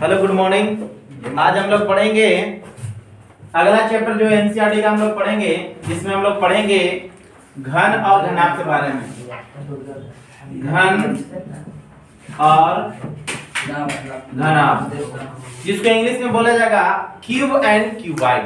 Hello good morning. आज हम लोग पढ़ेंगे अगला चैप्टर जो एनसीईआरटी का हम लोग पढ़ेंगे, जिसमें हम लोग पढ़ेंगे घन और घनाभ के बारे में। घन और घनाभ, जिसको इंग्लिश में बोला जाएगा क्यूब एंड क्यूबाइड।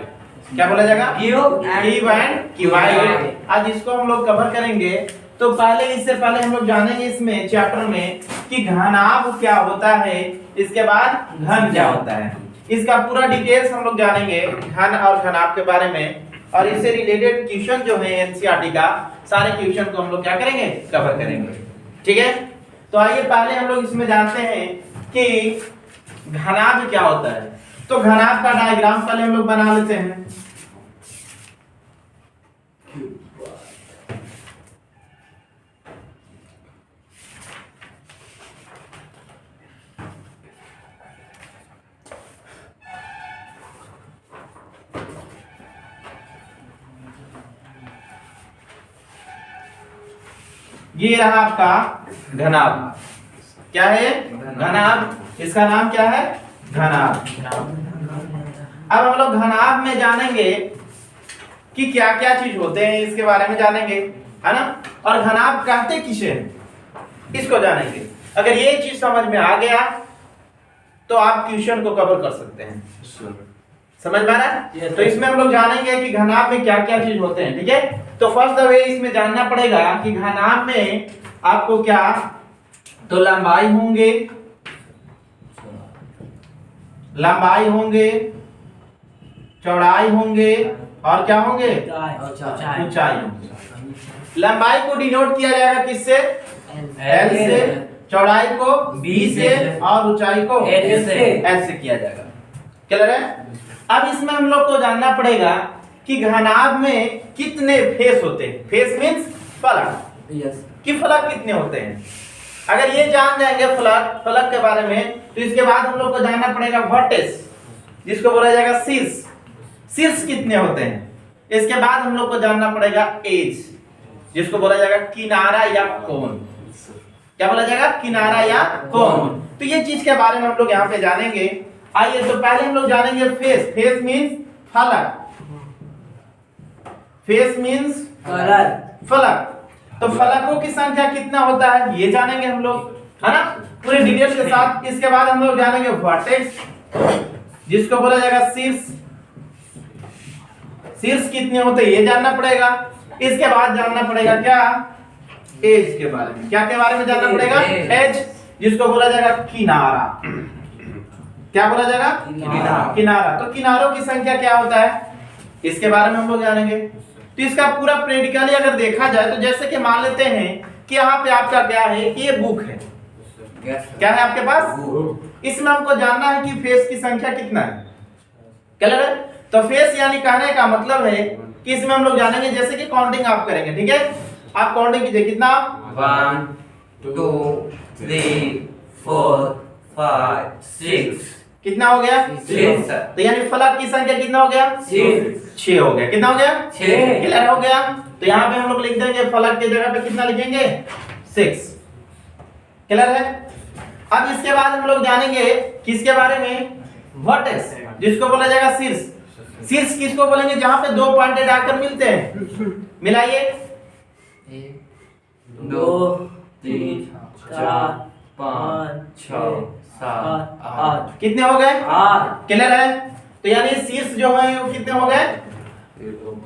क्या बोला जाएगा? Cube and cuboid. आज इसको हम लोग कवर करेंगे। तो इससे पहले हम लोग जानेंगे इसमें चैप्टर में कि घनाभ क्या होता है, इसके बाद घन क्या होता है। इसका पूरा डिटेल्स हम लोग जानेंगे घन और घनाभ के बारे में, और इससे रिलेटेड क्वेश्चन जो है एनसीईआरटी का, सारे क्वेश्चन को हम लोग क्या करेंगे? कवर करेंगे। ठीक है, तो आइए पहले हम लोग इसमें जानते हैं कि घनाभ क्या होता है। तो घनाभ का डायग्राम पहले हम लोग बना लेते हैं। ये रहा आपका घनाभ। क्या है? घनाभ। इसका नाम क्या है? घनाभ। अब हम लोग घनाभ में जानेंगे कि क्या क्या चीज होते हैं, इसके बारे में जानेंगे, है ना। और घनाभ कहते किसे हैं, इसको जानेंगे। अगर ये चीज समझ में आ गया तो आप क्वेश्चन को कवर कर सकते हैं। समझ में आ रहा है? तो इसमें हम लोग जानेंगे कि घनाभ में क्या क्या चीज होते हैं। ठीक है, तो फर्स्ट द वे इसमें जानना पड़ेगा कि घनाभ में आपको क्या, तो लंबाई होंगे, चौड़ाई होंगे, और क्या होंगे? ऊंचाई होंगे। लंबाई को डिनोट किया जाएगा किससे? L से। चौड़ाई को B से, और ऊंचाई को H से किया जाएगा। क्लियर है? अब इसमें हम लोग को जानना पड़ेगा कि घनाभ में कितने फेस होते हैं। फेस मींस फलक। कि फलक कितने होते हैं। अगर ये जान जाएंगे फलक के बारे में, तो इसके बाद हम लोग को जानना पड़ेगा वर्टेक्स, जिसको बोला जाएगा शीर्ष। शीर्ष कितने होते हैं। इसके बाद हम लोग को जानना पड़ेगा एज, जिसको बोला जाएगा किनारा या कोण। क्या बोला जाएगा? किनारा या कोण। तो ये चीज के बारे में हम लोग यहाँ पे जानेंगे। आइए, तो पहले हम लोग जानेंगे फेस। फेस मींस फलक। फेस मींस फलक। तो फलकों की संख्या कितना होता है ये जानेंगे हम लोग, है ना, पूरे डिटेल के साथ। इसके बाद हम लोग जानेंगे वर्टेक्स, जिसको बोला जाएगा शीर्ष। शीर्ष कितने होते हैं ये जानना पड़ेगा। इसके बाद जानना पड़ेगा क्या? एज के बारे में। क्या के बारे में जानना पड़ेगा? एज, जिसको बोला जाएगा किनारा। क्या बोला जाएगा? किनारा। तो किनारों की संख्या क्या होता है, इसके बारे में हम लोग जानेंगे। तो इसका पूरा प्रैक्टिकली अगर देखा जाए, तो जैसे कि मान लेते हैं कि यहाँ पे आपका क्या है, ये बुक है। क्या है आपके पास? इसमें हमको जानना है कि फेस की संख्या कितना है। क्लियर है? तो फेस यानी कहने का मतलब है कि इसमें हम लोग जानेंगे, जैसे कि काउंटिंग आप करेंगे। ठीक है, आप काउंटिंग कीजिए। कितना? 1 2 3 4 5 6। कितना हो गया? 6। तो यानी फलक की संख्या कितना हो गया? 6 हो गया। कितना हो गया? 6। क्लियर हो गया। तो यहाँ पे हम लोग लिख देंगे फलक की जगह पे कितना लिखेंगे? 6। क्लियर है? अब इसके बाद हम लोग जानेंगे किसके बारे में? वर्टेक्स, जिसको बोला जाएगा शीर्ष। शीर्ष किसको बोलेंगे? जहां पे दो पॉइंटेड आकर मिलते हैं। मिलाइए। 1 2 3 4 5 6 7 8। कितने हो गए? 8। क्लियर है? तो यानी शीर्ष जो है वो कितने हो गए?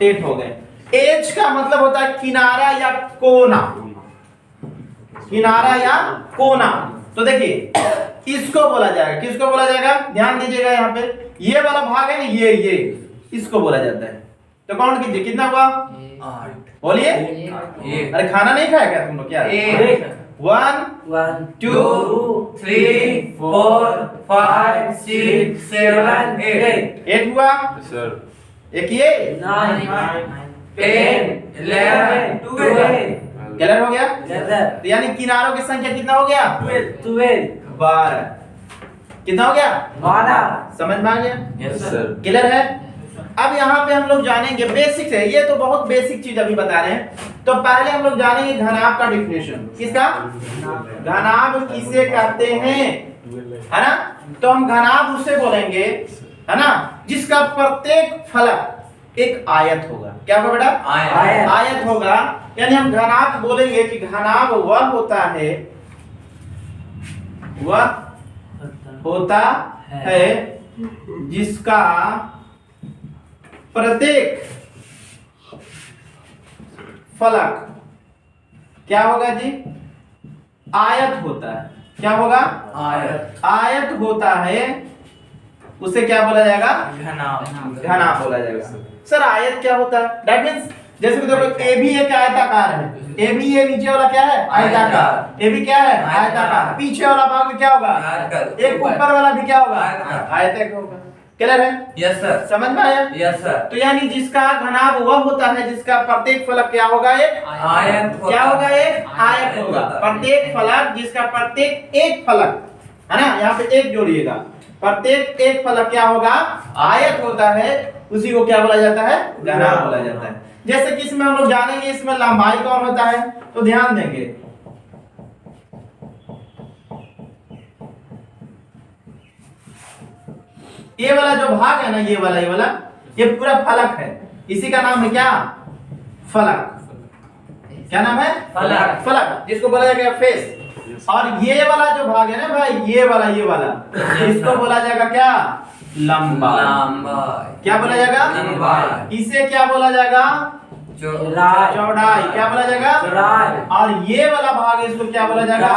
8 हो गए। एज का मतलब होता है किनारा या कोना। किनारा या कोना। तो देखिए इसको बोला जाएगा, किसको बोला जाएगा? ध्यान दीजिएगा, यहाँ पे ये वाला भाग है ना, ये इसको बोला जाता है। तो काउंट कीजिए, कितना हुआ? 8। बोलिए। अरे खाना नहीं खाया क्या तुम लोग? क्या 1 2 3 4 5 6 7 8। 8 हुआ सर। एक ये 9 10 11 12। क्लियर हो गया? तो यानी किनारों की संख्या कितना हो गया? 12। कितना हो गया? 12। समझ में आ गया? Yes sir. क्लियर है? अब यहाँ पे हम लोग जानेंगे बेसिक है, ये तो बहुत बेसिक चीज अभी बता रहे हैं। तो पहले हम लोग जानेंगे घनाभ का डिफिनेशन। किसका? घनाभ किसे कहते हैं है ना। तो हम घनाभ उसे बोलेंगे, है ना, जिसका प्रत्येक फलक एक आयत होगा। क्या होगा बेटा? आयत। आयत होगा। यानी हम घनाभ बोलेंगे कि घनाभ वह होता है, वह होता है जिसका प्रत्येक फलक क्या होगा जी? आयत होता है। क्या होगा? आयत। आयत होता है, उसे क्या बोला जाएगा? घनाभ। घनाभ बोला जाएगा। सर आयत क्या होता है? दैट मींस जैसे कि देखो ए भी एक आयताकार है, ए भी ये नीचे वाला क्या है? आयताकार। ए भी क्या है? आयताकार। पीछे वाला भाग में क्या होगा? एक ऊपर वाला भी क्या होगा? आयताकार होगा। क्लियर है? Yes sir. समझ में आया? Yes sir. तो यानी जिसका घनाभ वह होता है जिसका प्रत्येक फलक क्या होगा? एक आयत। क्या होगा? एक आयत होगा। प्रत्येक फलक जिसका प्रत्येक एक फलक, है ना, यहाँ पे एक जोड़िएगा, प्रत्येक एक फलक क्या होगा? आयत होता है, उसी को क्या बोला जाता है? घनाभ बोला जाता है। जैसे कि इसमें हम लोग जानेंगे इसमें लंबाई कौन होता है, तो ध्यान देंगे। ये वाला जो भाग है ना, ये वाला ये पूरा फलक है, इसी का नाम है क्या? फलक। क्या नाम है? फलक। फलक, जिसको बोला जाएगा फेस। और ये वाला जो भाग है ना भाई, ये वाला इसको बोला जाएगा क्या? लंबाई। क्या बोला जाएगा? लंबाई। इसे क्या बोला जाएगा? चौड़ाई। क्या बोला जाएगा? चौड़ाई। और ये वाला भाग है, इसको क्या बोला जाएगा?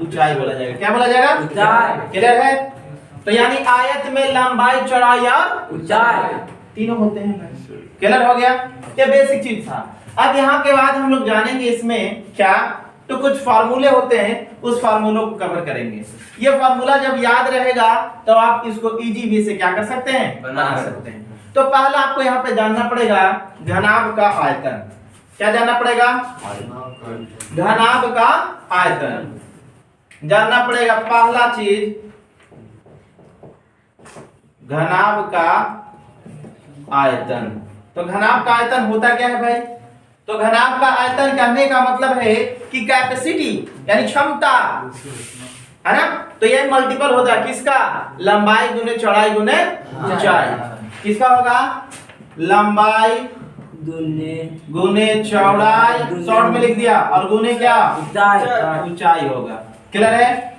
ऊंचाई बोला जाएगा। क्या बोला जाएगा? ऊंचाई। क्लियर है? तो यानी आयत में लंबाई, चौड़ाई और ऊंचाई तीनों होते हैं। क्लियर हो गया? ये बेसिक चीज था। अब यहाँ के बाद हम लोग जानेंगे इसमें क्या, तो कुछ फार्मूले होते हैं, उस फार्मूलों को कवर करेंगे। ये फार्मूला जब याद रहेगा तो आप इसको इजी वे से क्या कर सकते हैं? बना सकते हैं। तो पहला आपको यहाँ पे जानना पड़ेगा घनाभ का आयतन। क्या जानना पड़ेगा? घनाभ का आयतन जानना पड़ेगा। पहला चीज घनाभ का आयतन। तो घनाभ का आयतन होता क्या है भाई? तो घनाभ का आयतन कहने का मतलब है कि कैपेसिटी यानी क्षमता, है ना। तो ये मल्टीपल होता है किसका? लंबाई गुने चौड़ाई गुने ऊंचाई। किसका होगा? लंबाई गुने चौड़ाई, शॉर्ट में लिख दिया, और गुने क्या? ऊंचाई होगा। क्लियर है?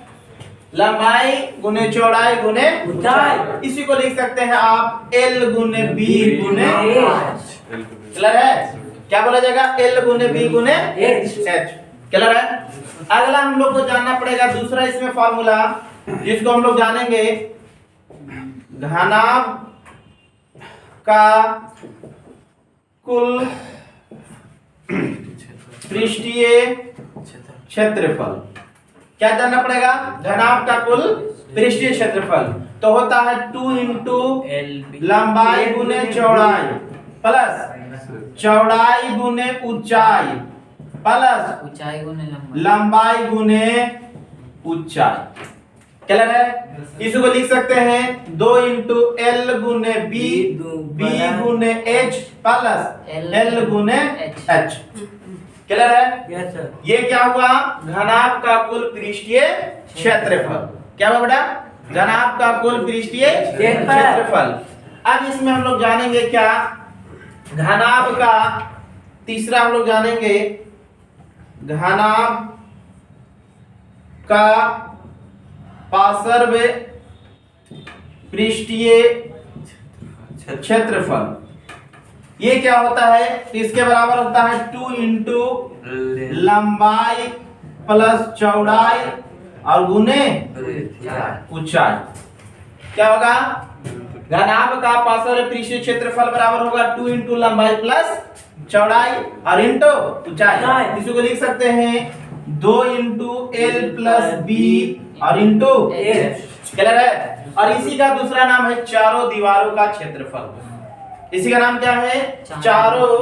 लंबाई गुने चौड़ाई गुने ऊंचाई। इसी को लिख सकते हैं आप L गुने B गुने H। क्लियर है? क्या बोला जाएगा? L गुने B गुने H। क्लियर है? अगला हम लोग को जानना पड़ेगा दूसरा इसमें फॉर्मूला, जिसको हम लोग जानेंगे घनाभ का कुल पृष्ठीय क्षेत्रफल। क्या जानना पड़ेगा? घनाभ का कुल पृष्ठीय क्षेत्रफल। तो होता है 2 इंटू लंबाई गुने चौड़ाई प्लस चौड़ाई गुने ऊंचाई प्लस ऊंचाई गुने लंबाई गुने ऊंचाई। क्लियर है? इसको लिख सकते हैं 2 इंटू L गुने B गुने H प्लस L गुने H। क्लियर है? Yes sir. ये क्या हुआ? घनाभ का कुल पृष्ठीय क्षेत्रफल। क्या हुआ बेटा? घनाभ का कुल पृष्ठीय क्षेत्रफल। अब इसमें हम लोग जानेंगे क्या? घनाभ का तीसरा हम लोग जानेंगे घनाभ का पार्श्व पृष्ठीय क्षेत्रफल। ये क्या होता है? इसके बराबर होता है 2 इंटू लंबाई प्लस चौड़ाई और गुने ऊंचाई। क्या होगा? घनाभ का पार्श्व पृष्ठीय क्षेत्रफल बराबर होगा 2 इंटू लंबाई प्लस चौड़ाई और इंटू ऊंचाई। इसको लिख सकते हैं 2 इंटू L प्लस B और इंटू H। क्लियर है? और इसी का दूसरा नाम है चारों दीवारों का क्षेत्रफल। इसी का नाम क्या है? चारों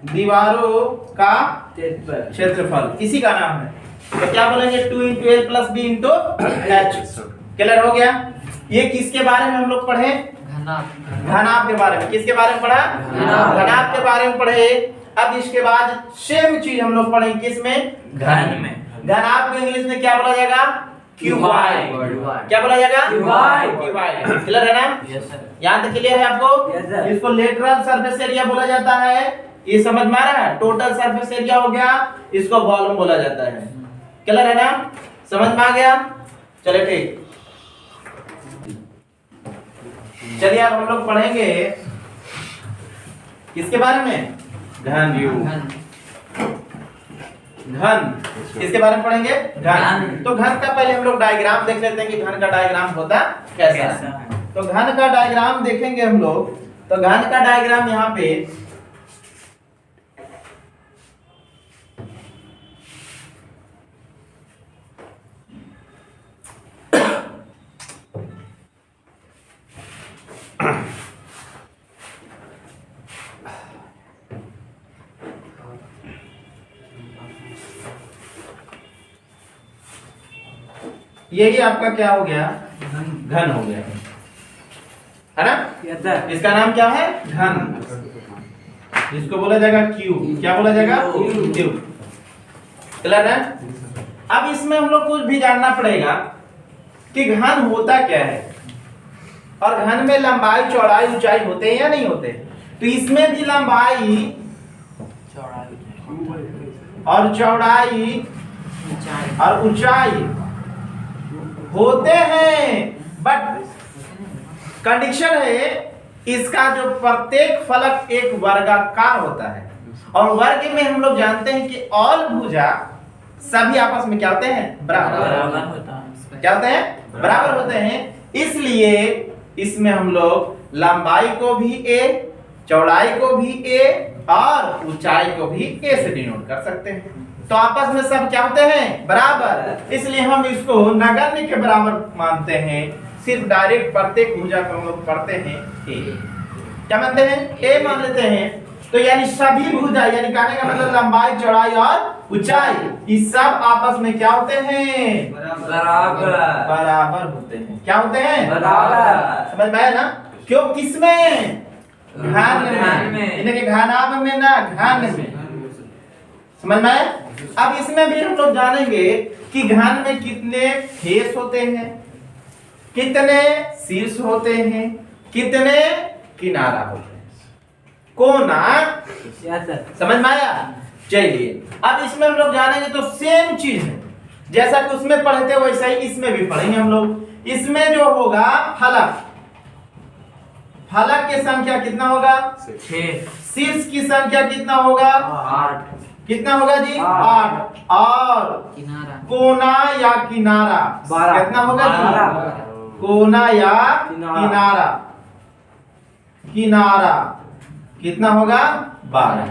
दीवारों का क्षेत्रफल, इसी का नाम है। तो क्या बोलेंगे? 2 into L plus B into H। Clear हो गया? ये किसके बारे में हम लोग पढ़े? घनाभ के बारे में। किसके बारे में पढ़ा? घनाभ के बारे में पढ़े। अब इसके बाद सेम चीज हम लोग पढ़ेंगे किसमें? घन में। घनाभ को इंग्लिश में क्या बोला जाएगा? क्यूबॉइड। क्या बोला जाएगा? क्यूबॉइड। क्लियर है ना? Yes sir. यहाँ तक क्लियर है आपको? Yes, sir. इसको लेटरल सरफेस एरिया बोला जाता है। ये समझ में आ रहा है? टोटल सरफेस एरिया हो गया, इसको वॉल्यूम बोला जाता है। क्लियर है ना? समझ में आ गया? चलिए ठीक। चलिए अब हम लोग पढ़ेंगे किसके बारे में? घन। घन किसके बारे में पढ़ेंगे? घन। तो घन का पहले हम लोग डायग्राम देख लेते हैं कि घन का डायग्राम होता कैसा है। तो घन का डायग्राम देखेंगे हम लोग। तो घन का डायग्राम यहाँ पे यही आपका क्या हो गया? घन हो गया, है ना? Yes sir. इसका नाम क्या है? घन। इसको बोला जाएगा क्यूब। क्या बोला जाएगा? क्यूब। क्लियर है? अब इसमें हम लोग कुछ भी जानना पड़ेगा कि घन होता क्या है, और घन में लंबाई चौड़ाई ऊंचाई होते हैं या नहीं होते। तो इसमें भी लंबाई और चौड़ाई और ऊंचाई होते हैं, बट कंडीशन है इसका जो प्रत्येक फलक एक वर्गाकार होता है। और वर्ग में हम लोग जानते हैं कि ऑल भुजा सभी आपस में क्या होते हैं? बराबर होता है। क्या होते हैं? बराबर होते हैं। इसलिए इसमें हम लोग लंबाई को भी ए, चौड़ाई को भी ए और ऊंचाई को भी ए से डिनोट कर सकते हैं। तो आपस में सब क्या होते हैं? बराबर। इसलिए हम इसको नगण्य के बराबर मानते हैं। सिर्फ डायरेक्ट प्रत्येक भुजा को हम लोग पढ़ते हैं ए। क्या मानते हैं? ए मान लेते हैं। तो यानी सभी भुजा, यानी कहने का मतलब लंबाई चौड़ाई और ऊंचाई, ये सब आपस में क्या होते हैं? बराबर। बराबर होते हैं। क्या होते हैं? बराबर। समझ में आया ना? क्यों? किसमें? घन में। इन्हें के घनाभ में ना, घन में। समझ में आया? अब इसमें भी हम लोग जानेंगे कि घन में कितने फेस होते हैं, कितने शीर्ष होते हैं, कितने किनारा होते हैं, कोना। Yes sir. समझ में आया? चलिए अब इसमें हम लोग जानेंगे तो सेम चीज है, जैसा कि उसमें पढ़े थे वैसा ही इसमें भी पढ़ेंगे हम लोग। इसमें जो होगा फलक, फलक की संख्या कितना होगा? 6। शीर्ष की संख्या कितना होगा? 8। कितना होगा जी? 8। और किनारा कोना या किनारा 12। कितना होगा जी? 12। कोना या किनारा। किनारा, किनारा कितना होगा? 12।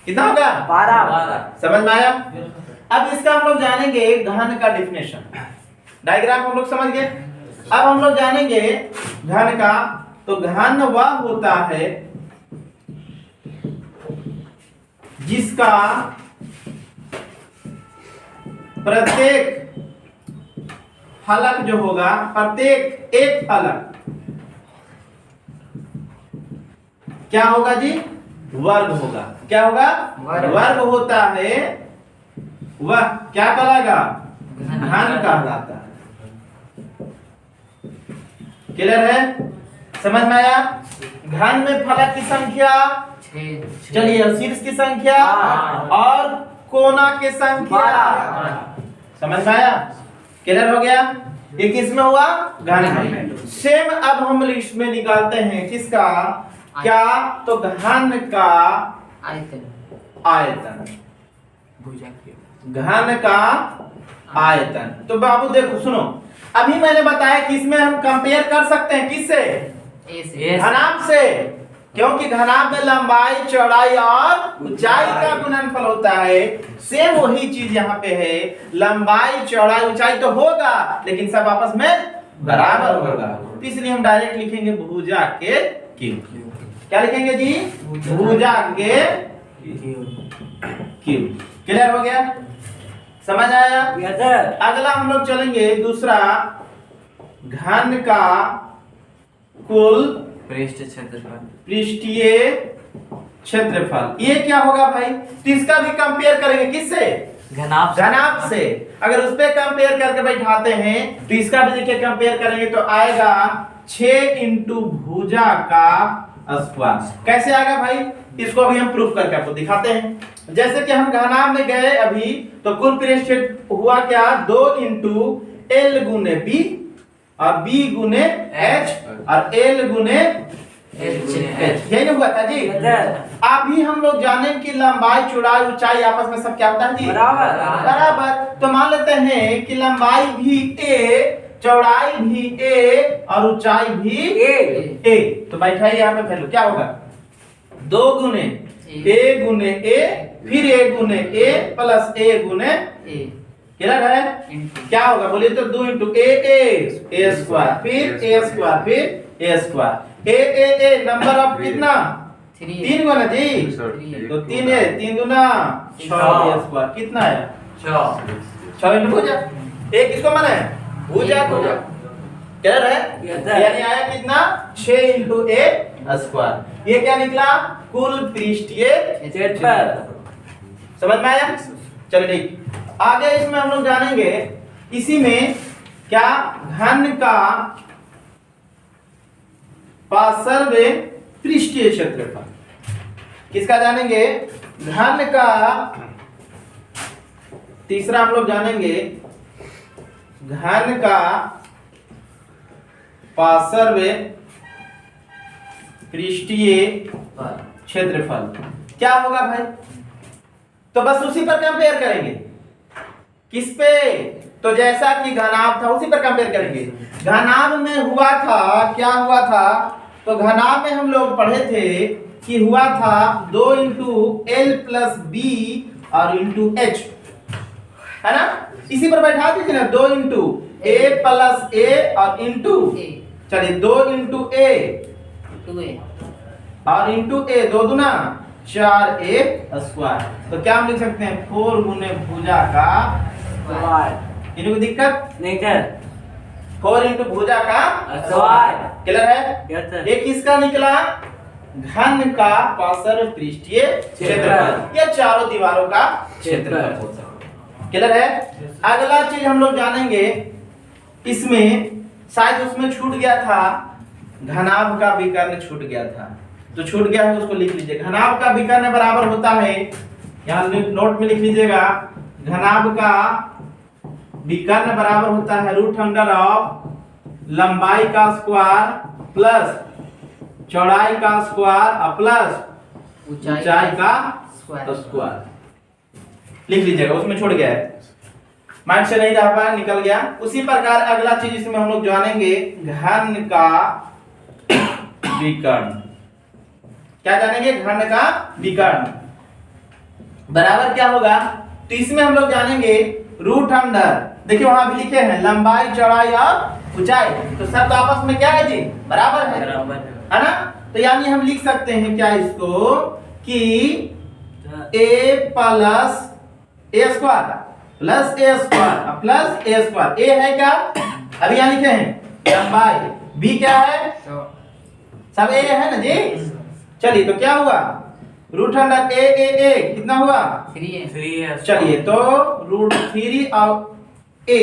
कितना होगा? 12। समझ में आया? अब इसका हम लोग जानेंगे घन का डेफिनेशन। डायग्राम हम लोग समझ गए। अब हम लोग जानेंगे घन का। तो घन वह होता है जिसका प्रत्येक फलक जो होगा, प्रत्येक एक फलक क्या होगा जी? वर्ग होगा। क्या होगा? वर्ग होता है। वह क्या कहलाएगा? घन कहलाता है। क्लियर है? समझ में आया? घन में फलक की संख्या 6। चलिए, शीर्ष की संख्या 8 और कोना की संख्या 12। समझ में आया? क्लियर हो गया? ये किस में हुआ? घन में। सेम अब हम इसमें निकालते हैं किसका? क्या? तो घन का आयतन। घन का आयतन। तो बाबू देखो सुनो, अभी मैंने बताया कि इसमें हम कंपेयर कर सकते हैं किससे? घनाभ से। क्योंकि घनाभ में लंबाई चौड़ाई और ऊंचाई का गुणनफल होता है। सेम वही चीज यहाँ पे है, लंबाई चौड़ाई ऊंचाई तो होगा लेकिन सब आपस में बराबर होगा। तो इसलिए हम डायरेक्ट लिखेंगे भुजा के क्यूब। क्या लिखेंगे जी? भुजा के क्यूब। क्लियर हो गया? समझ आया? Yes sir. अगला हम लोग चलेंगे दूसरा, घन का कुल पृष्ठीय क्षेत्रफल। ये क्या होगा भाई? तो इसका भी कंपेयर करेंगे किससे? घनाभ घनाभ से अगर उस पे कंपेयर करके बैठाते हैं तो इसका भी देखिए कंपेयर करेंगे तो आएगा 6 इंटू भुजा का स्क्वायर। कैसे आएगा भाई, इसको अभी हम प्रूफ करके आपको दिखाते हैं। जैसे कि हम घनाभ में गए अभी तो कुल पृष्ठ हुआ क्या 2 इंटू एल गुने बी और बी गुने एच और एल गुने एच, यही हुआ था जी। अभी हम लोग जाने कि लंबाई चौड़ाई ऊंचाई आपस में सब क्या होता है जी, बराबर। तो मान लेते हैं कि लंबाई भी a, चौड़ाई भी a और ऊंचाई भी a। तो बैठाइए यहाँ पे वैल्यू क्या होगा 2 गुने a गुने a फिर a गुने a प्लस a गुने क्लियर है, क्या होगा बोलिए तो 2 इंटू a स्क्वायर फिर a स्क्वायर फिर a square a number of कितना 3 गुना जी, तो 3 है 3 गुना 6 a स्क्वायर कितना है 6 इंटू भुजा a किसको माना है भुजा को, क्लियर है। यानी आया कितना 6 इंटू a स्क्वायर। ये क्या निकला कुल पृष्ठीय क्षेत्रफल, समझ में आया। चलो ठीक, आगे इसमें हम लोग जानेंगे इसी में क्या घन का पार्श्व पृष्ठीय क्षेत्रफल, किसका जानेंगे घन का। तीसरा हम लोग जानेंगे घन का पार्श्व पृष्ठीय क्षेत्रफल क्या होगा भाई, तो बस उसी पर कंपेयर करेंगे। किस पे, तो जैसा कि घनाभ था उसी पर कंपेयर करेंगे। घनाभ में हुआ था क्या हुआ था, तो घनाभ में हम लोग पढ़े थे कि हुआ था 2 इंटू एल प्लस बी और इंटू एच, है ना। इसी पर बैठा दीजिए ना 2 इंटू ए प्लस ए और इंटू, चलिए 2 इंटू ए और इंटू ए 2 दूना 4 a स्क्वायर। तो क्या हम लिख सकते हैं 4 गुने भुजा का स्क्वायर। इनको दिक्कत नहीं कर 4 इंटू भुजा का स्क्वायर, क्लियर है। एक किसका निकला घन का पार्श्व पृष्ठीय क्षेत्रफल या चारों दीवारों का क्षेत्रफल, क्लियर है। अगला चीज हम लोग जानेंगे, इसमें शायद उसमें छूट गया था घनाभ का विकर्ण छूट गया था, तो छूट गया है उसको लिख लीजिए। घनाभ का विकर्ण बराबर होता है, यहाँ नोट में लिख लीजिएगा, घनाभ का विकर्ण बराबर होता है रूट अंडर ऑफ लंबाई का स्क्वायर प्लस चौड़ाई का स्क्वायर और प्लस ऊंचाई का स्क्वायर, लिख लीजिएगा। उसमें छूट गया है, माइंड से नहीं रह पाया, निकल गया। उसी प्रकार अगला चीज इसमें हम लोग जानेंगे घन का विकर्ण, क्या जानेंगे घन का विकर्ण बराबर क्या होगा, तो इसमें हम लोग जानेंगे रूट अंडर, देखिए वहां भी लिखे हैं लंबाई चौड़ाई और ऊंचाई, तो सब तो आपस में क्या है जी बराबर है ना। तो यानी हम लिख सकते हैं क्या इसको कि a plus a square plus a square plus a square, a है क्या अभी यहाँ लिखे हैं लंबाई, बी क्या है सब ए है ना जी। चलिए तो क्या हुआ रूट अंडर ए कितना हुआ 3 चलिए तो रूट 3 और ए,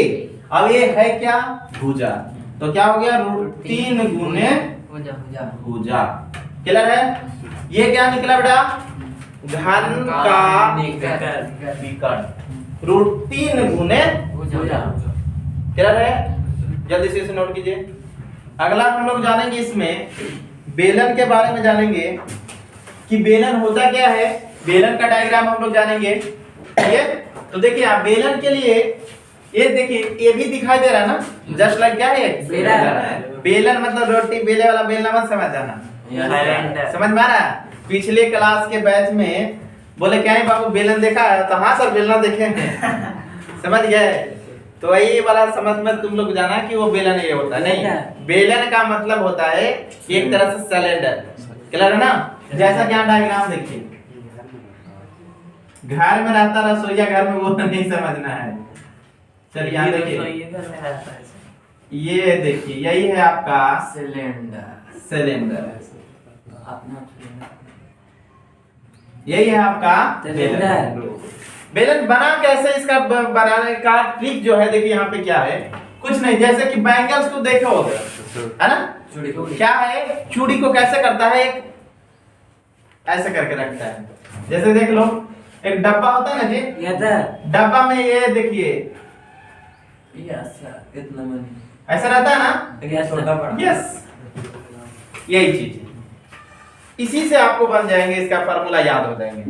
अब ये है क्या भुजा, तो क्या हो गया रूट 3 गुने भुजा, क्लियर है। ये क्या निकला बेटा घन का विकर्ण रूट 3 गुने भुजा, क्लियर है। जल्दी से इसे नोट कीजिए। अगला हम लोग जानेंगे इसमें बेलन के बारे में जानेंगे कि बेलन होता क्या है, बेलन का डायग्राम हम लोग जानेंगे। ये तो देखिए आप बेलन के लिए ये देखिए ये भी दिखाई दे रहा है ना, जस्ट लाइक क्या है बेलन मतलब रोटी बेले वाला बेलना मत समझ जाना, समझ में आ रहा है। पिछले क्लास के बैच में बोले क्या है बाबू बेलन देखा है, तो हाँ सर बेलना देखे हैं समझ गए। तो वही वाला समझ में तुम लोग जाना कि वो बेलन ये होता है, नहीं बेलन का मतलब होता है एक तरह से सिलेंडर, क्लियर है ना। जैसा कि आप डायग्राम देखिए, घर में रहता रसोईया घर में वो नहीं समझना है। चलिए यहाँ देखिए, ये देखिए यही है आपका सिलेंडर, यही है आपका सिलेंडर। बेलन बना कैसे, इसका बनाने का ट्रिक जो है देखिए यहाँ पे क्या है, कुछ नहीं, जैसे कि बैंगल्स को देखा होगा है ना, चूड़ी को क्या है, चूड़ी को कैसे करता है, एक ऐसे करके रखता है, जैसे देख लो एक डब्बा होता है ना जी, डब्बा में ये देखिए इतना मन ऐसा रहता है ना, छोटा बड़ा यस, यही चीज है। इसी से आपको बन जाएंगे, इसका फार्मूला याद हो जाएंगे।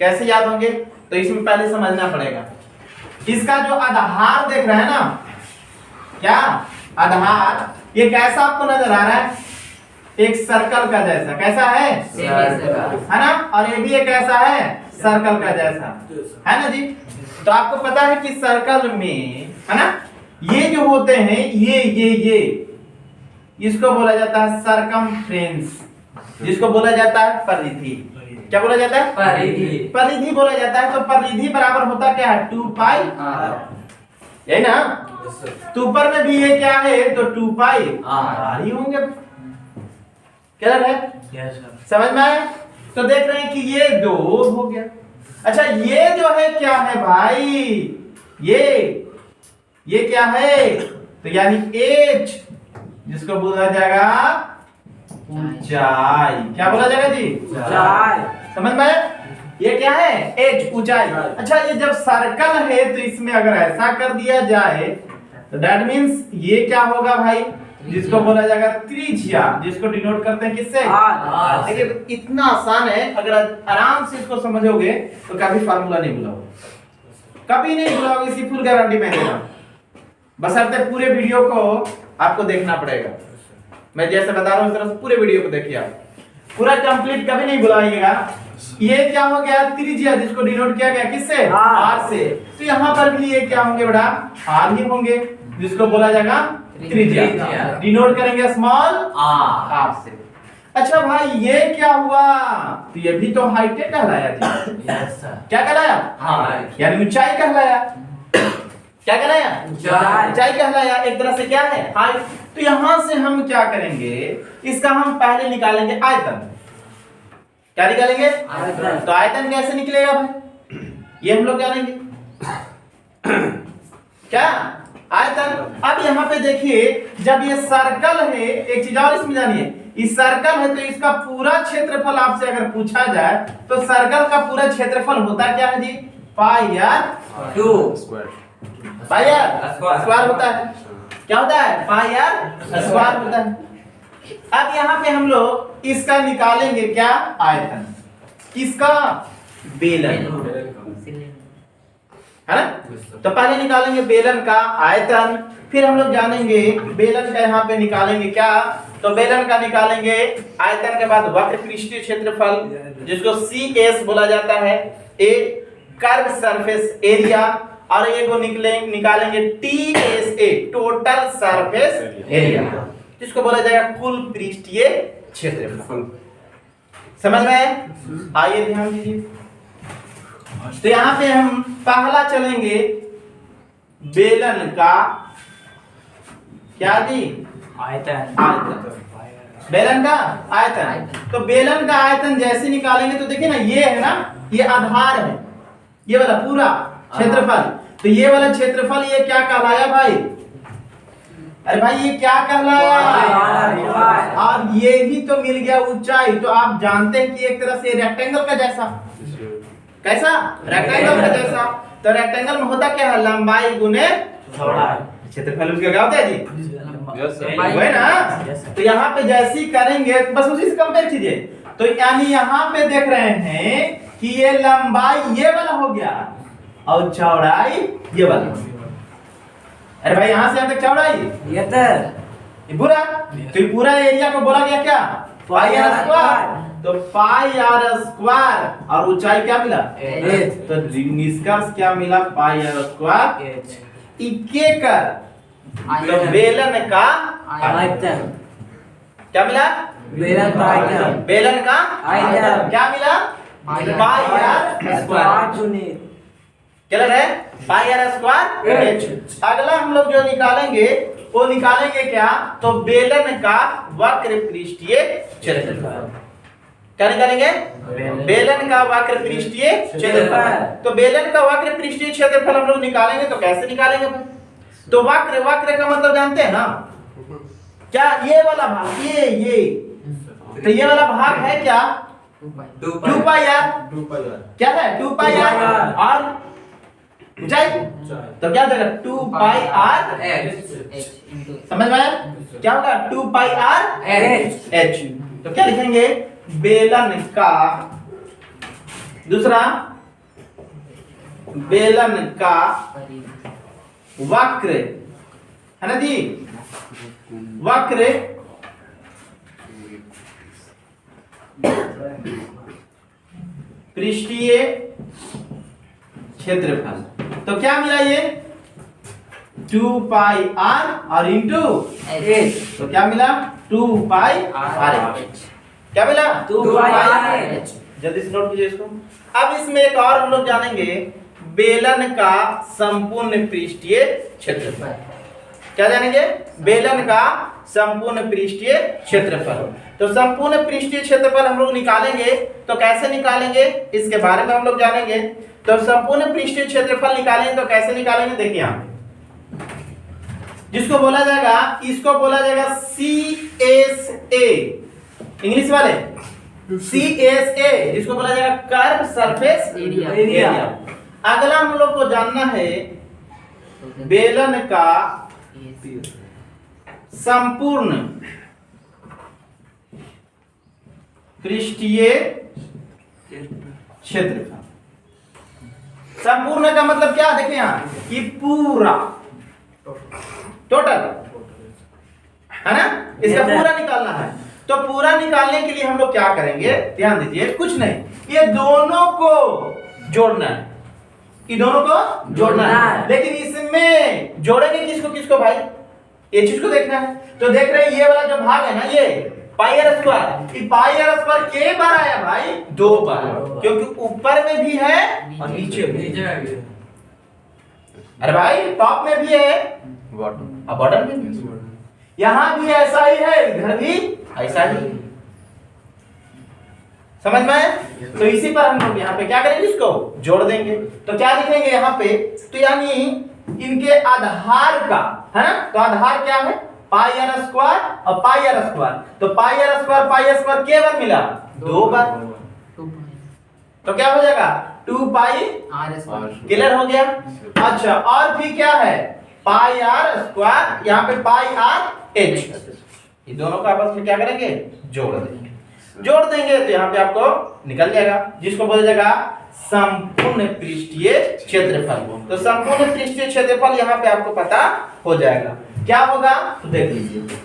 कैसे याद होंगे, तो इसमें पहले समझना पड़ेगा, इसका जो आधार देख रहे हैं ना, क्या आधार, ये कैसा आपको नजर आ रहा है, एक सर्कल का जैसा, कैसा है ना, और ये भी एक ऐसा है सर्कल का जैसा, है ना जी। तो आपको पता है कि सर्कल में है ना, ये जो होते हैं ये इसको बोला जाता है सरकमफ्रेंस, जिसको बोला जाता है परिधि। क्या बोला जाता है, परिधि बोला जाता है। तो परिधि बराबर होता क्या है, 2 पाई, यही ना, तो ऊपर में भी ये क्या है, तो 2 पाई आर ही होंगे, क्या है, समझ में आया। तो देख रहे हैं कि ये 2 हो गया। अच्छा ये जो है क्या है भाई, ये क्या है, तो यानी h, जिसको बोला जाएगा ऊंचाई। क्या बोला जाएगा जी, ऊंचाई, समझ में आया? ये क्या है, h, ऊंचाई। अच्छा ये जब सर्कल है तो इसमें अगर ऐसा कर दिया जाए तो दैट मींस ये क्या होगा भाई, जिसको बोला जाएगा त्रिज्या, जिसको डिनोट करते हैं किससे, देखिए इतना आसान है, अगर आराम से इसको समझोगे तो कभी फार्मूला नहीं भूलोगे, कभी नहीं भूलोगे, इसकी फुल गारंटी मैं दे रहा हूं। बशर्ते पूरे वीडियो को आपको देखना पड़ेगा, मैं जैसे बता रहा हूं उस तरह से पूरे वीडियो को देखिए, आप पूरा कंप्लीट कभी नहीं भुलाइएगा। ये क्या हो गया, त्रिज्या, जिसको डिनोट किया गया किससे, आर से। तो यहाँ पर भी ये क्या होंगे बेटा, आर ही होंगे, जिसको बोला जाएगा त्रिज्या, डिनोट करेंगे स्मॉल आर से। अच्छा भाई ये क्या हुआ, तो ये भी तो हाइट कहलाया जी, क्या कहलाया, यानी ऊंचाई कहलाया, क्या कहलाया, ऊंचाई कहलाया, एक तरह से क्या है, हाइट। तो यहां से हम क्या करेंगे, इसका हम पहले निकालेंगे आयतन। क्या निकालेंगे, आयतन। तो आयतन कैसे निकलेगा भाई, ये हम लोग जानेंगे, क्या आयतन। अब यहाँ पे देखिए, जब ये सर्कल है, एक चीज और इसमें जानिए, इस सर्कल है तो इसका पूरा क्षेत्रफल आपसे अगर पूछा जाए तो सर्कल का पूरा क्षेत्रफल होता क्या है जी, pi r 2 square, pi r square होता है। क्या होता है, पाई आर स्क्वायर होता है। अब यहाँ पे हम लोग इसका निकालेंगे क्या, आयतन, किसका, बेलन, है ना। तो पहले निकालेंगे बेलन का आयतन, फिर हम लोग जानेंगे बेलन का यहाँ पे निकालेंगे क्या, तो बेलन का निकालेंगे आयतन के बाद वक्र पृष्ठीय क्षेत्रफल, जिसको CS बोला जाता है, ए कर्व सरफेस एरिया, और ये को निकालेंगे TSA, टोटल सरफेस एरिया, जिसको बोला जाएगा कुल पृष्ठीय क्षेत्रफल। समझ में आए, आइए ध्यान दीजिए। तो यहाँ पे हम पहला चलेंगे बेलन का क्या जी, आयतन, बेलन का आयतन। तो बेलन का आयतन जैसे निकालेंगे तो देखिए ना, ये है ना, ये आधार है, ये वाला पूरा क्षेत्रफल, तो ये वाला क्षेत्रफल ये क्या कहलाया भाई, अरे भाई ये क्या कहलाया, और ये ही तो मिल गया ऊंचाई। तो आप जानते हैं कि एक तरह से रेक्टेंगल का जैसा, कैसा, रेक्टेंगल का जैसा। तो रेक्टेंगल में होता क्या है, लंबाई गुने चौड़ाई, क्षेत्रफल उसका क्या होता है जी, वही ना। तो यहाँ पे जैसी करेंगे बस उसी से कंपेयर कीजिए, तो यानी यहाँ पे देख रहे हैं कि ये लंबाई ये वाला हो गया और चौड़ाई ये वाला। अरे भाई यहाँ से यहाँ तक चौड़ाई ये पूरा, तो ये पूरा एरिया को बोला गया क्या, पाई आर स्क्वायर। तो पाई आर स्क्वायर और ऊंचाई क्या मिला, तो निष्कर्ष क्या मिला, पाई आर स्क्वायर इक्के कर, तो बेलन का आयतन क्या मिला, बेलन का आयतन, बेलन का आयतन क्या मिला, पाई आर स्क्वायर, क्या है, पाई आर स्क्वायर h। अगला हम लोग जो निकालेंगे वो निकालेंगे क्या, तो बेलन का वक्र पृष्ठीय क्षेत्रफल। क्या निकालेंगे? बेलन का वक्र पृष्ठीय क्षेत्रफल। तो बेलन का वक्र पृष्ठीय क्षेत्रफल हम लोग निकालेंगे तो कैसे निकालेंगे भाई? तो वक्र वक्र का मतलब जानते हैं ना क्या? ये वाला भाग, ये तो ये वाला भाग है क्या? 2 पाई आर। क्या है? 2 पाई आर और ऊंचाई तो क्या देगा? 2 पाई आर समझ में आया? क्या होगा? 2 पाई आर एच। तो क्या लिखेंगे? बेलन का, दूसरा बेलन का वक्र है ना जी, वक्र पृष्ठीय क्षेत्रफल। तो क्या मिला ये? 2 पाई आर और इंटू एच। तो क्या मिला? 2 पाई आर एच। क्या मिला? 2 पाई आर एच। जल्दी से नोट कीजिए इसको। अब इसमें एक और हम लोग जानेंगे, बेलन का संपूर्ण पृष्ठीय क्षेत्रफल। क्या जानेंगे? बेलन का संपूर्ण पृष्ठीय क्षेत्रफल। तो संपूर्ण पृष्ठीय क्षेत्रफल हम लोग निकालेंगे तो कैसे निकालेंगे इसके बारे में हम लोग जानेंगे। तो संपूर्ण पृष्ठीय क्षेत्रफल निकालेंगे तो कैसे निकालेंगे? देखिए यहाँ जिसको बोला जाएगा, इसको बोला जाएगा CSA, इंग्लिश वाले CSA, जिसको बोला जाएगा कर्व सरफेस एरिया। अगला हम लोग को जानना है बेलन का संपूर्ण पृष्ठीय क्षेत्रफल। संपूर्ण का मतलब क्या? देखिए यहाँ कि पूरा, टोटल है ना, इसका पूरा निकालना है। तो पूरा निकालने के लिए हम लोग क्या करेंगे? ध्यान दीजिए, कुछ नहीं, ये दोनों को जोड़ना है, ये दोनों को जोड़ना है। लेकिन इसमें जोड़ेंगे किसको किसको भाई? ये चीज को देखना है। तो देख रहे हैं ये वाला जो भाग है ना, ये पाई आर स्क्वायर, ये पाई आर स्क्वायर के बार आया भाई? 2 बार, क्योंकि ऊपर में भी है और नीचे भी है। अरे भाई टॉप में भी है और बॉटम में भी, यहां भी ऐसा ही है, इधर भी ऐसा ही, समझ में आया? तो इसी पर हम लोग यहाँ पे क्या करेंगे? इसको जोड़ देंगे। तो क्या लिखेंगे यहाँ पे? तो यानी इनके आधार का है ना, तो आधार क्या है? पाई आर स्क्वायर और पाई आर स्क्वायर। तो पाई आर स्क्वायर के बार मिला? 2 बार। तो क्या हो जाएगा? 2 पाई आर स्क्वायर। क्लियर हो गया? अच्छा, और भी क्या है? पाई आर स्क्वायर, यहाँ पे पाई आर एच। ये दोनों का आपस में क्या करेंगे? जोड़ देंगे। जोड़ देंगे तो यहाँ पे आपको निकल जाएगा, जिसको बोला जाएगा संपूर्ण पृष्ठीय क्षेत्रफल। तो संपूर्ण पृष्ठीय क्षेत्रफल यहाँ पे आपको पता हो जाएगा। क्या होगा? तो देख लीजिए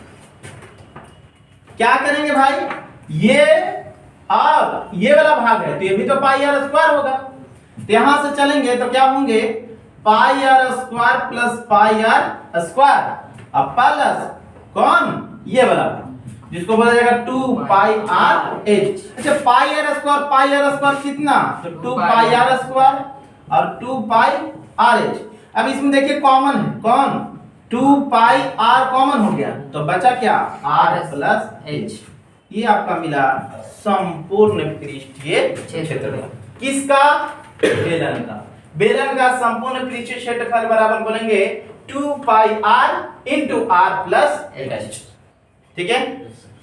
क्या करेंगे भाई? ये और ये वाला भाग है तो ये भी तो पाई आर स्क्वायर होगा। तो यहां से चलेंगे तो क्या होंगे? Pi r square plus pi r square और प्लस कौन? ये वाला जिसको बोला जाएगा 2 पाई आर एच। अच्छा, पाई आर स्क्वायर कितना? तो 2 पाई आर स्क्वायर और 2 पाई आर एच। अब इसमें देखिए कॉमन है, कौन? 2 पाई आर कॉमन हो गया तो बचा क्या? R plus H. ये आपका मिला संपूर्ण पृष्ठीय क्षेत्रफल। किसका? बेलन का। बेलन का संपूर्ण पृष्ठीय क्षेत्रफल बराबर बोलेंगे 2 pi r into r plus h. ठीक है,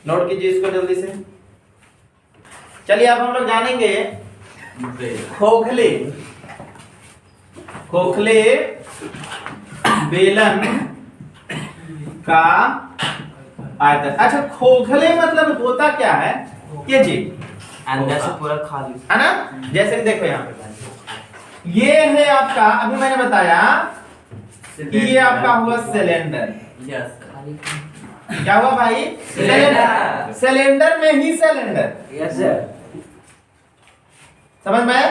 नोट कीजिए इसको जल्दी से। चलिए अब हम लोग जानेंगे खोखले बेलन का आयतन। अच्छा, खोखले मतलब होता क्या है? ये जी अंदर से पूरा खाली है ना, जैसे कि देखो यहाँ पे ये है आपका, अभी मैंने बताया कि ये आपका हुआ सिलेंडर। क्या हुआ भाई? सिलेंडर। सिलेंडर में ही सिलेंडर। Yes sir. समझ में?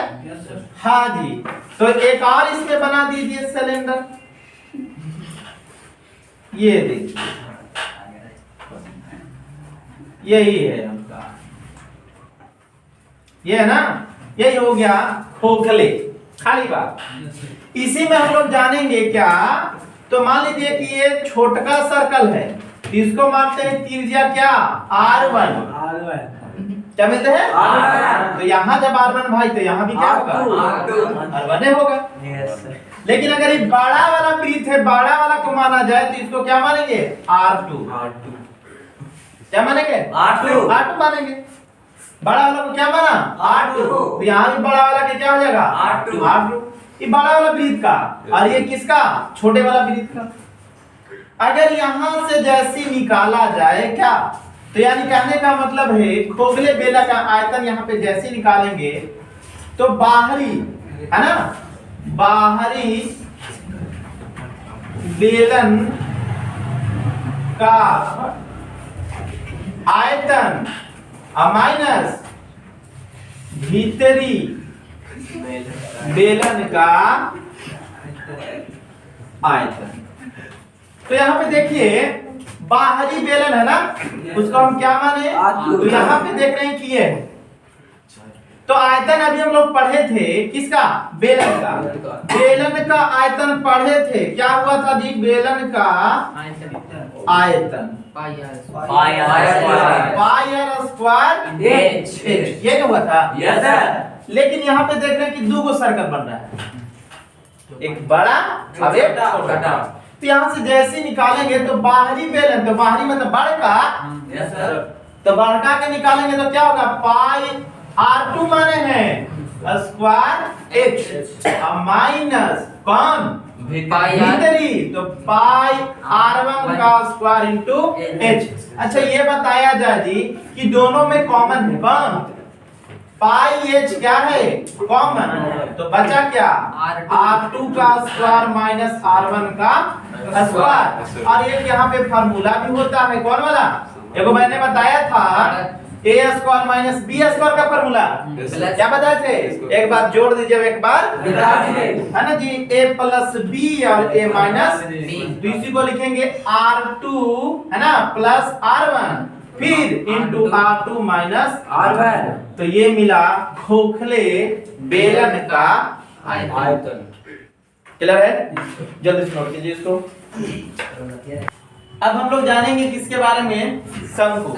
हाँ जी। तो एक और इसमें बना दीजिए सिलेंडर। ये देखिए यही है आपका, ये है ना, यही हो गया खोखले। खाली बात। इसी में हम लोग जानेंगे क्या? तो मान लीजिए कि ये छोटका सर्कल है, इसको मानते हैं त्रिज्या क्या? R1। क्या मिलते हैं R1। तो यहाँ जब R1 भाई तो यहाँ भी क्या होगा R1 होगा। Yes sir. लेकिन अगर ये बड़ा वाला वृत्त है, बड़ा वाला को माना जाए तो इसको क्या मानेंगे R2। क्या मानेंगे R2 मानेंगे। बड़ा वाला को क्या माना R2, तो यहाँ भी बड़ा वाला के क्या हो जाएगा R2। ये बड़ा वाला वृत्त का और ये किसका छोटे वाला वृत्त का। अगर यहाँ से जैसी निकाला जाए क्या, तो यानी कहने का मतलब है खोखले बेला का आयतन यहाँ पे जैसे निकालेंगे तो बाहरी है ना, बाहरी बेलन का आयतन माइनस भीतरी बेलन का आयतन। तो यहाँ पे देखिए बाहरी बेलन है ना, उसको हम क्या माने, तो यहाँ पे देख रहे हैं कि ये तो आयतन अभी हम लोग पढ़े थे किसका, बेलन का। बेलन का आयतन पढ़े थे, क्या हुआ था जी, बेलन का आयतन पाई आर स्क्वायर एच, ये क्या हुआ था। Yes sir. लेकिन यहाँ पे देख रहे हैं कि दो गो सर्कल बन रहा है, एक बड़ा और एक छोटा। तो यहाँ से जैसे निकालेंगे तो बाहरी बेलन, तो बाहरी मतलब बड़का, यस सर। तो बड़का के निकालेंगे तो क्या होगा, पाई R2 माने हैं स्क्वायर एच माइनस कौन भीतरी, तो पाई R1 का स्क्वायर इंटू एच। अच्छा ये बताया जाए जी कि दोनों में कॉमन है कौन, पाई एच क्या है कॉमन, तो बचा क्या R2 का स्क्वायर माइनस R1 का स्क्वायर। और एक यहाँ पे फार्मूला भी होता है कौन वाला, देखो मैंने बताया था a square minus b square का फार्मूला, क्या बताए थे, एक बार जोड़ दीजिए एक बार है ना जी, a प्लस b और a माइनस b, तो इसी को लिखेंगे R2 है ना प्लस R1 फिर इंटू R2 माइनस R1, तो ये मिला खोखले बेलन का आयतन। क्लियर है, जल्दी से नोट कीजिए इसको। अब हम लोग जानेंगे किसके बारे में, शंकु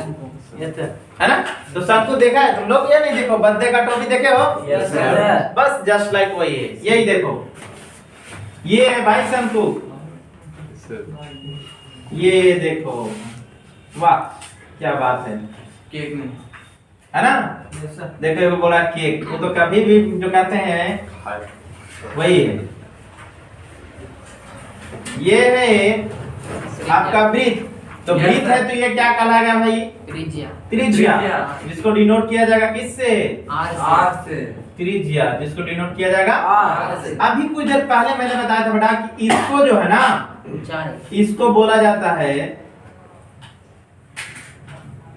है ना। तो शंकु देखा है तुम लोग या नहीं, देखो बंदे का टोपी देखे हो, यस सर। बस जस्ट लाइक वही है, यही देखो ये है भाई शंकु, ये देखो वाह क्या बात है, केक नहीं है ना। देखो वो बोला केक, वो तो कभी भी जो कहते हैं वही है। ये है आपका वृत्त, तो वृत्त है तो ये क्या कहलाएगा भाई, त्रिज्या, जिसको डिनोट किया जाएगा किससे, R से। त्रिज्या जिसको डिनोट किया जाएगा R से। अभी कुछ देर पहले मैंने बताया था बेटा कि इसको जो है ना, इसको बोला जाता है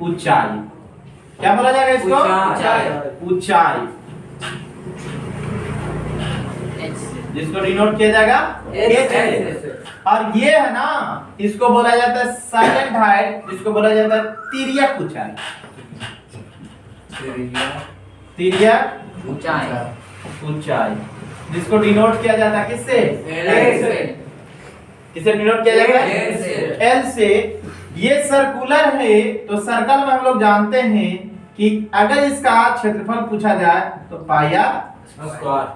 ऊंचाई। क्या बोला जाएगा इसको, ऊंचाई, जिसको डिनोट किया जाएगा h से। और ये है ना, इसको बोला जाता है साइलेंट हाइट, जिसको बोला जाता है तिर्यक ऊंचाई, तिर्यक ऊंचाई, जिसको डिनोट किया जाता है किससे, L से। किससे डिनोट किया जाएगा, L से। L से। ये सर्कुलर है, तो सर्कल में हम लोग जानते हैं कि अगर इसका क्षेत्रफल पूछा जाए तो पाया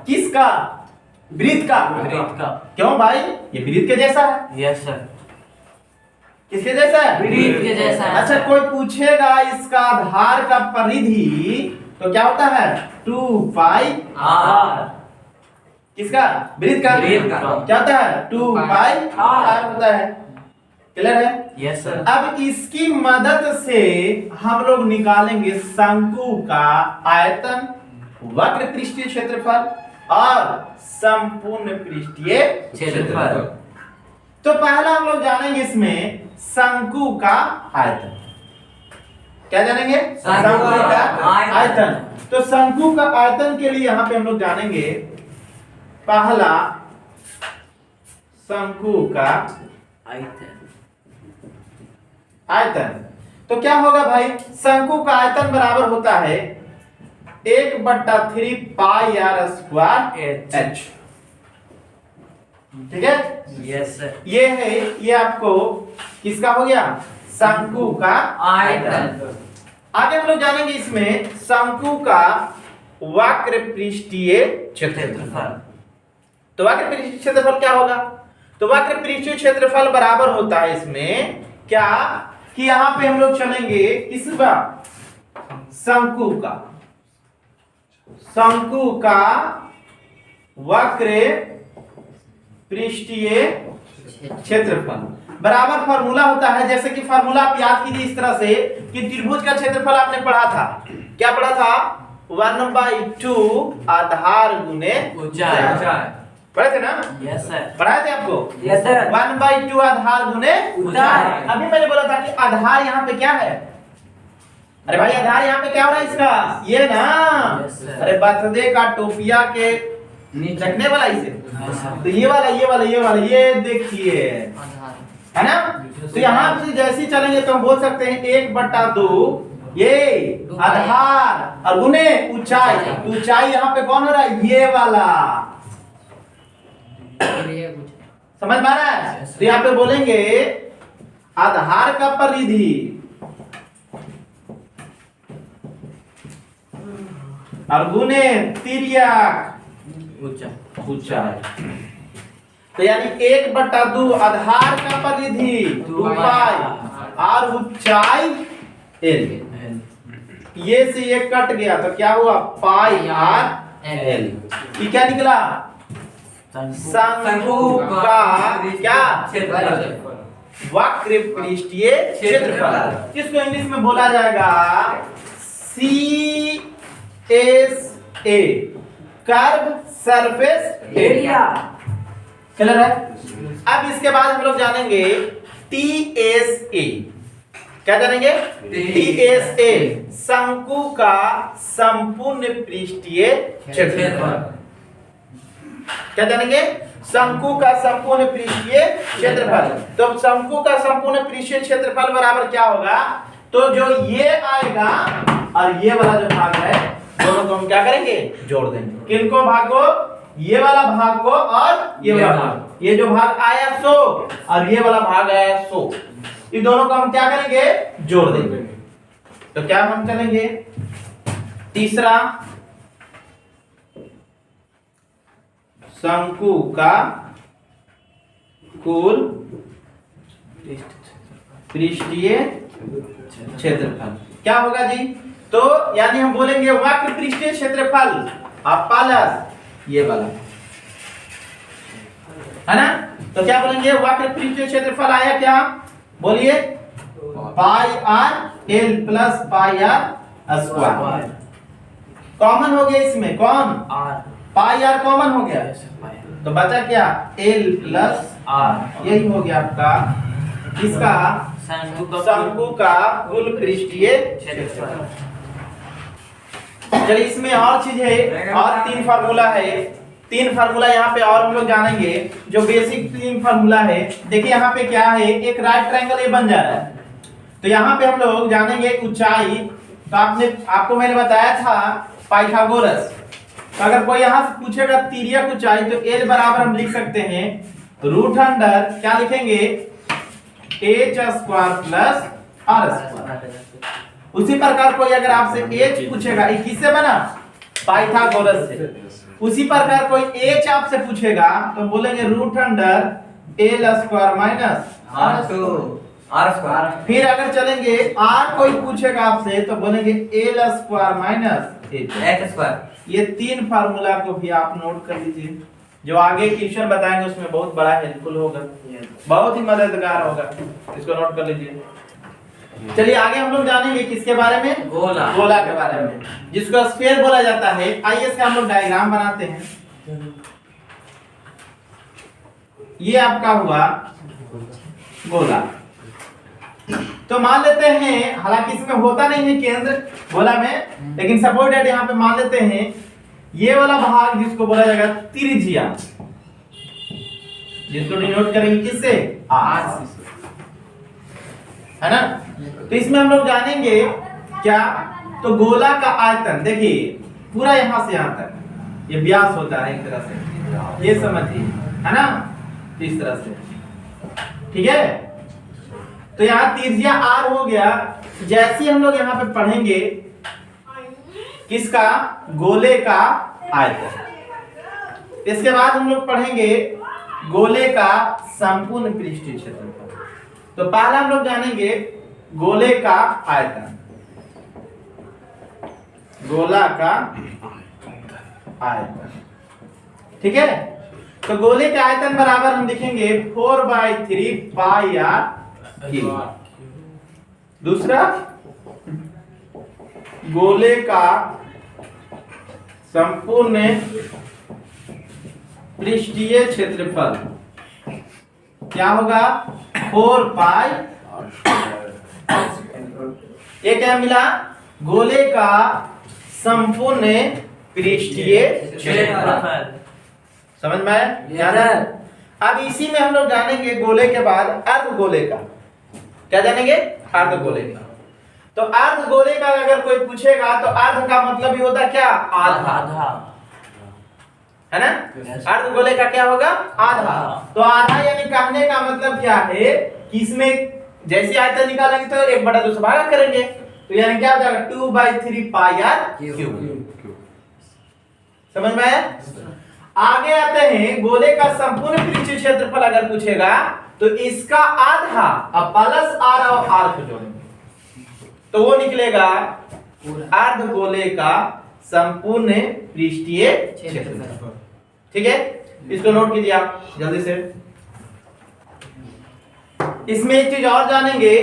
किसका, वृत्त का। क्यों भाई, ये वृत्त के जैसा है। Yes sir. किसके जैसा है, वृत्त के जैसा है। अच्छा कोई पूछेगा इसका आधार का परिधि, तो क्या होता है 2 पाई R। किसका, वृत्त का, क्या होता है 2 पाई R होता है। क्लियर है, यस सर। अब इसकी मदद से हम लोग निकालेंगे शंकु का आयतन, वक्र पृष्ठीय क्षेत्रफल और संपूर्ण पृष्ठीय क्षेत्रफल। तो पहला हम लोग जानेंगे इसमें शंकु का आयतन। क्या जानेंगे, शंकु का आयतन। तो शंकु का आयतन के लिए यहां पे हम लोग जानेंगे पहला शंकु का आयतन। तो क्या होगा भाई, शंकु का आयतन बराबर होता है 1/3 पाई आर स्क्वायर एच। ठीक है, यस सर। ये है, ये आपको किसका हो गया, शंकु का आयतन। आगे हम लोग जानेंगे इसमें शंकु का वक्र पृष्ठीय क्षेत्रफल। तो वक्र पृष्ठीय क्षेत्रफल क्या होगा? तो वक्र पृष्ठीय क्षेत्रफल बराबर होता है इसमें क्या कि यहां पे हम लोग चलेंगे किसका? शंकु का वक्र पृष्ठीय क्षेत्रफल बराबर फॉर्मूला होता है। जैसे कि फॉर्मूला आप याद कीजिए इस तरह से कि त्रिभुज का क्षेत्रफल आपने पढ़ा था। क्या पढ़ा था? 1/2 आधार गुने ऊंचाई। पढ़े थे ना? Yes sir. पढ़ाए थे आपको? Yes sir. 1/2 आधार गुने ऊंचाई। अभी मैंने बोला था कि आधार यहाँ पे क्या है? अरे भाई आधार यहाँ पे क्या हो रहा है इसका? ये ना। Yes, sir. अरे बर्थडे का टोपिया के नीचे रखने वाला इसे। Yes, sir. तो ये वाला ये देखिए, है ना? तो यहाँ से जैसे ही चलेंगे तो हम बोल सकते हैं 1/2 ये आधार और गुने ऊंचाई। ऊंचाई यहाँ पे कौन हो रहा है? ये वाला। समझ में आ रहा है? तो यहाँ पे बोलेंगे आधार का परिधि और गुने तिर्यक ऊंचाई। तो यानी 1/2 आधार का परिधि 2 पाई और ऊंचाई l। ये से ये कट गया तो क्या हुआ? पाई आर एल। ये क्या निकला? शंकु का क्या? वक्र पृष्ठीय क्षेत्रफल, जिसको इंग्लिश में बोला जाएगा CSA, curve surface area. Clear है? अब इसके बाद हम लोग जानेंगे TSA। क्या जानेंगे? TSA, शंकु का संपूर्ण पृष्ठीय क्षेत्रफल। क्या जानेंगे? शंकु का संपूर्ण पृष्ठीय क्षेत्रफल। तो शंकु का संपूर्ण पृष्ठीय क्षेत्रफल बराबर क्या होगा? तो जो ये आएगा और ये वाला जो भाग है दोनों को हम क्या करेंगे? जोड़ देंगे। किनको भाग को? ये वाला भाग को और ये वाला भाग। ये जो भाग आया 100 और ये वाला भाग आया 100, इन दोनों को हम क्या करेंगे? जोड़ देंगे। तो क्या हम करेंगे? तीसरा, शंकु का कुल पृष्ठीय क्षेत्रफल क्या होगा जी? तो यानी हम बोलेंगे वक्र पृष्ठीय क्षेत्रफल आप प्लस ये वाला, है ना? तो क्या बोलेंगे? वक्र पृष्ठीय क्षेत्रफल आया क्या? बोलिए pi r l plus pi r square. Common हो गया इसमें, कौन? पाई आर कॉमन हो गया, तो बचा क्या? L plus R. यही हो गया आपका इसका शंकु का कुल पृष्ठीय क्षेत्रफल। चलिए इसमें और चीज है, और 3 फार्मूला है। 3 फार्मूला यहाँ पे और हम लोग जानेंगे जो बेसिक 3 फार्मूला है। देखिए यहाँ पे क्या है, एक राइट ट्रायंगल ये बन जा रहा है। तो यहाँ पे हम लोग जानेंगे ऊंचाई। तो आपको मैंने बताया था पाइथागोरस। तो अगर कोई यहाँ से पूछेगा तिर्यक ऊंचाई तो एल बराबर हम लिख सकते हैं √अंडर क्या लिखेंगे? h² plus r²। उसी प्रकार कोई अगर आपसे h पूछेगा, ये किससे बना? पाइथागोरस से। उसी प्रकार कोई h आपसे पूछेगा तो बोलेंगे √l² माइनस r²। फिर अगर चलेंगे r कोई पूछेगा आपसे तो बोलेंगे l² माइनस h²। ये 3 फार्मूला को भी आप नोट कर लीजिए, जो आगे क्वेश्चन बताएंगे उसमें बहुत बड़ा हेल्पफुल होगा, बहुत ही मददगार होगा। इसको नोट कर लीजिए। चलिए आगे हम लोग जानेंगे किसके बारे में? गोला के बारे में, जिसको स्फीयर बोला जाता है। आइए इसका हम लोग डायग्राम बनाते हैं। ये आपका हुआ गोला। तो मान लेते हैं, हालांकि इसमें होता नहीं है केंद्र गोला में, लेकिन सपोज दैट यहाँ पे मान लेते हैं ये वाला भाग जिसको बोला जाएगा त्रिज्या, जिसको डिनोट करेंगे किससे? आर, है ना? तो इसमें हम लोग जानेंगे क्या? तो गोला का आयतन देखिए पूरा यहां से यहां तक ये व्यास होता है एक तरह से, ये समझिए, है ना? तो इस तरह से, ठीक है? तो यहाँ त्रिज्या r हो गया, जैसे हम लोग यहाँ पे पढ़ेंगे किसका, गोले का आयतन, इसके बाद हम लोग पढ़ेंगे गोले का संपूर्ण पृष्ठीय क्षेत्रफल। तो पहला हम लोग जानेंगे गोले का आयतन, गोला का आयतन, ठीक है। तो गोले के आयतन बराबर हम लिखेंगे 4/3 पाई आर क्यूब। दूसरा, गोले का संपूर्ण पृष्ठीय क्षेत्रफल क्या होगा, 4 पाई। ये क्या मिला, गोले का संपूर्ण पृष्ठीय क्षेत्रफल। समझ में आया? अब इसी में हम लोग जानेंगे गोले के बाद अर्धगोले का। क्या जानेंगे, अर्धगोले का। तो अर्धगोले का अगर कोई पूछेगा तो अर्ध का मतलब ही होता है क्या, आधा, है ना। अर्धगोले का क्या होगा, आधा। तो आधा यानी कहने का मतलब क्या है कि इसमें जैसे आयतन निकालेंगे तो 1/2 से भागा करेंगे, तो यानी क्या हो जाएगा 2/3 पाई आर क्यूब। समझ में आया? आगे आते हैं, गोले का संपूर्ण पृष्ठीय क्षेत्रफल अगर पूछेगा तो इसका आधा अब प्लस आर और आर को जोड़ेंगे तो वो निकलेगा अर्धगोले का संपूर्ण पृष्ठीय क्षेत्रफल। ठीक है, इसको नोट कीजिए आप जल्दी से। इसमें एक चीज और जानेंगे,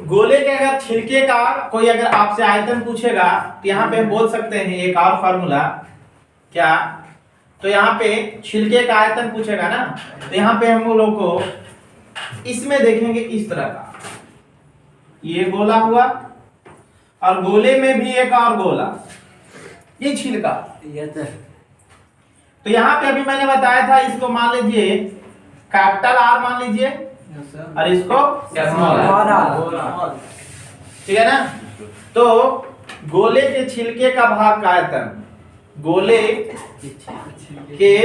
गोले के अगर छिलके का कोई अगर आपसे आयतन पूछेगा तो यहाँ पे हम बोल सकते हैं एक और फार्मूला, क्या, तो यहाँ पे छिलके का आयतन पूछेगा ना, तो यहाँ पे हम लोग को इसमें देखेंगे इस तरह का, ये गोला हुआ और गोले में भी एक और गोला, ये छिलका। तो यहाँ पे अभी मैंने बताया था, इसको मान लीजिए कैपिटल आर मान लीजिए और इसको स्मॉल आर, ठीक है ना। तो गोले के छिलके का भाग का आयतन, गोले के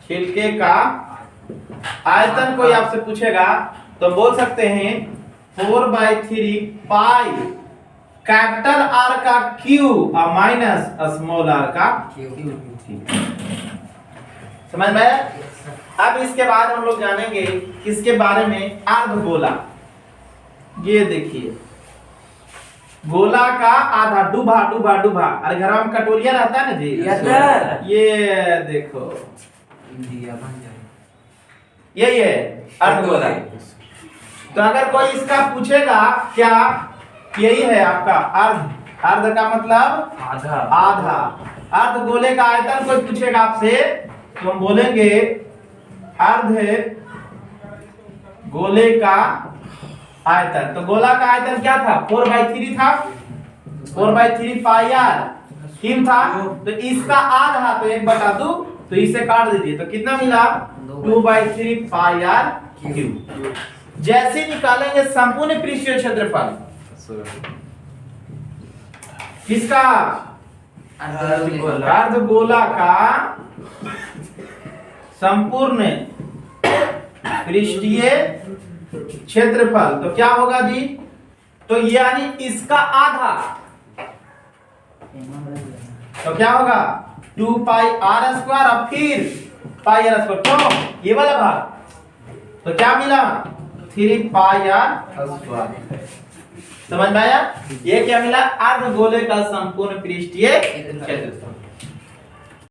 छिलके का आयतन कोई आपसे पूछेगा तो बोल सकते हैं 4/3 पाई कैपिटल आर का क्यू और माइनस स्मॉल आर का क्यू। समझ में? अब इसके बाद हम लोग जानेंगे किसके बारे में, अर्धगोला। ये देखिए गोला का आधा, डूबा डूबा डूबा, अरे घर में कटोरिया रहता है ना जी, ये देखो यही है अर्धगोला। तो अगर कोई इसका पूछेगा क्या, यही है आपका अर्ध, अर्ध का मतलब आधा, आधा। अर्धगोले का आयतन कोई पूछेगा आपसे तो हम बोलेंगे अर्ध गोले का आयतन। तो गोला का आयतन क्या था, 4/3 था, 4/3 पाई आर क्यूब था। तो इसका आधा तो 1/2, तो इसे काट दीजिए तो कितना मिला, 2/3 पाई आर क्यूब। जैसे निकालेंगे संपूर्ण पृष्ठीय क्षेत्रफल किसका, अर्धगोला का संपूर्ण पृष्ठीय क्षेत्रफल, तो क्या होगा जी, तो यानी इसका आधा, तो क्या होगा 2 पाई आर स्क्वायर और फिर पाई आर स्क्वायर, तो ये वाला भाग, तो क्या मिला 3 पाई आर स्क्वायर। समझ में आया? ये क्या मिला, अर्धगोले का संपूर्ण पृष्ठीय क्षेत्रफल।